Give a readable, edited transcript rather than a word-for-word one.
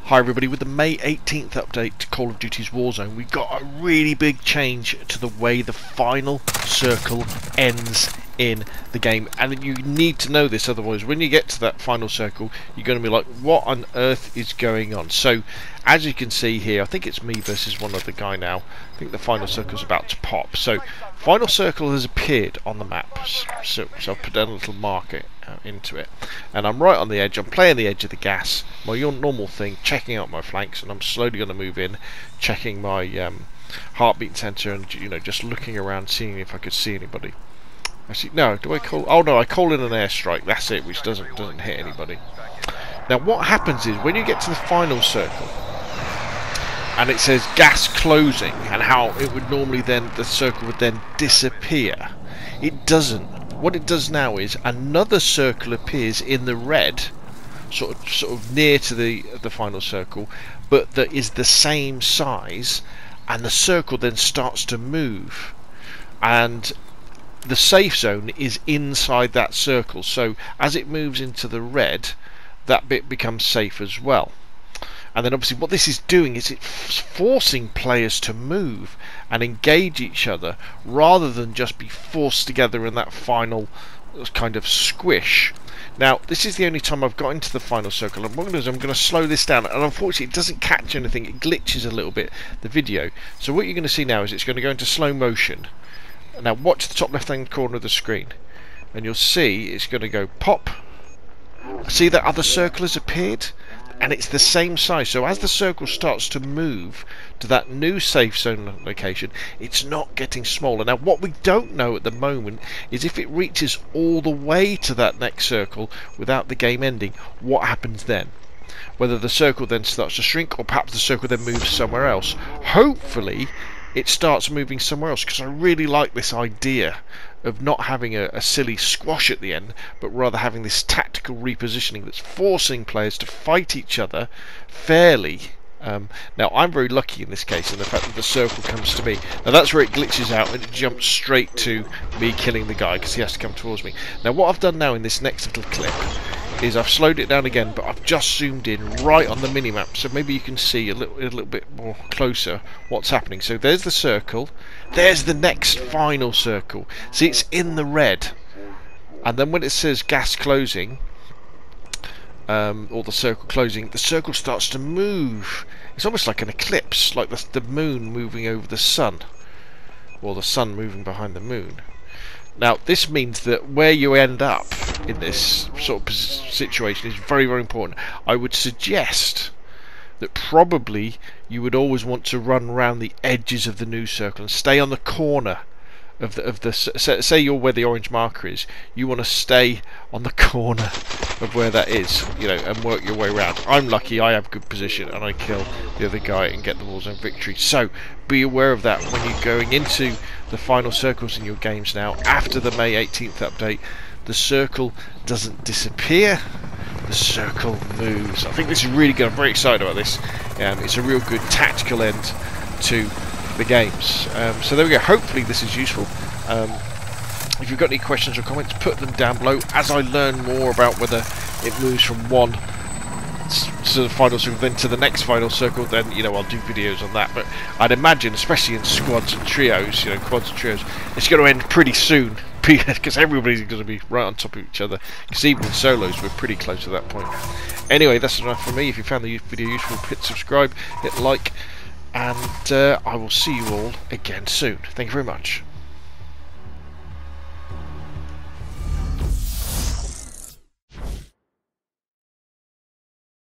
Hi everybody, with the May 18th update to Call of Duty's Warzone, we got a really big change to the way the final circle ends in the game, and you need to know this, otherwise when you get to that final circle you're going to be like, what on earth is going on? So as you can see here, I think it's me versus one other guy now. I think the final circle's about to pop. So final circle has appeared on the map, so I've put down a little marker into it, and I'm right on the edge. I'm playing the edge of the gas, my normal thing, checking out my flanks, and I'm slowly going to move in, checking my heartbeat sensor, and just looking around, seeing if I could see anybody. Actually, no, do I call? Oh no, I call in an airstrike. That's it, which doesn't hit anybody. Now what happens is when you get to the final circle and it says gas closing, and how it would normally then, the circle would then disappear, it doesn't. What it does now is another circle appears in the red, sort of near to the final circle, but that is the same size, and the circle then starts to move, and the safe zone is inside that circle. So as it moves into the red, that bit becomes safe as well. And then obviously what this is doing is it's forcing players to move and engage each other rather than just be forced together in that final kind of squish. Now this is the only time I've got into the final circle, and what I'm going to do is I'm going to slow this down, and unfortunately it doesn't catch anything, it glitches a little bit, the video. So what you're going to see now is it's going to go into slow motion. Now watch the top left hand corner of the screen and you'll see it's going to go pop. See that other circle has appeared? And it's the same size, so as the circle starts to move to that new safe zone location, it's not getting smaller. Now what we don't know at the moment is if it reaches all the way to that next circle without the game ending, what happens then? Whether the circle then starts to shrink, or perhaps the circle then moves somewhere else. Hopefully it starts moving somewhere else, because I really like this idea of not having a silly squash at the end, but rather having this tactical repositioning that's forcing players to fight each other fairly. Now I'm very lucky in this case in the fact that the circle comes to me. Now that's where it glitches out and it jumps straight to me killing the guy because he has to come towards me. Now what I've done now in this next little clip is I've slowed it down again, but I've just zoomed in right on the minimap, so maybe you can see a little bit more closer what's happening. So there's the circle, there's the next final circle. See, it's in the red, and then when it says gas closing, or the circle closing, the circle starts to move. It's almost like an eclipse, like the moon moving over the sun, or the sun moving behind the moon. Now this means that where you end up in this sort of situation is very, very important. I would suggest that probably you would always want to run around the edges of the new circle and stay on the corner of the say you're where the orange marker is, you want to stay on the corner of where that is, and work your way around. I'm lucky, I have good position and I kill the other guy and get the Warzone victory. So be aware of that when you're going into the final circles in your games now. After the May 18th update, the circle doesn't disappear, the circle moves. I think this is really good. I'm very excited about this. It's a real good tactical end to the games. So there we go. Hopefully this is useful. If you've got any questions or comments, put them down below. As I learn more about whether it moves from one to the final circle then to the next final circle, then I'll do videos on that. But I'd imagine, especially in squads and trios, quads and trios, it's going to end pretty soon because everybody's going to be right on top of each other, because even in solos we're pretty close to that point. Anyway, that's enough from me. If you found the video useful, hit subscribe, hit like, and I will see you all again soon. Thank you very much.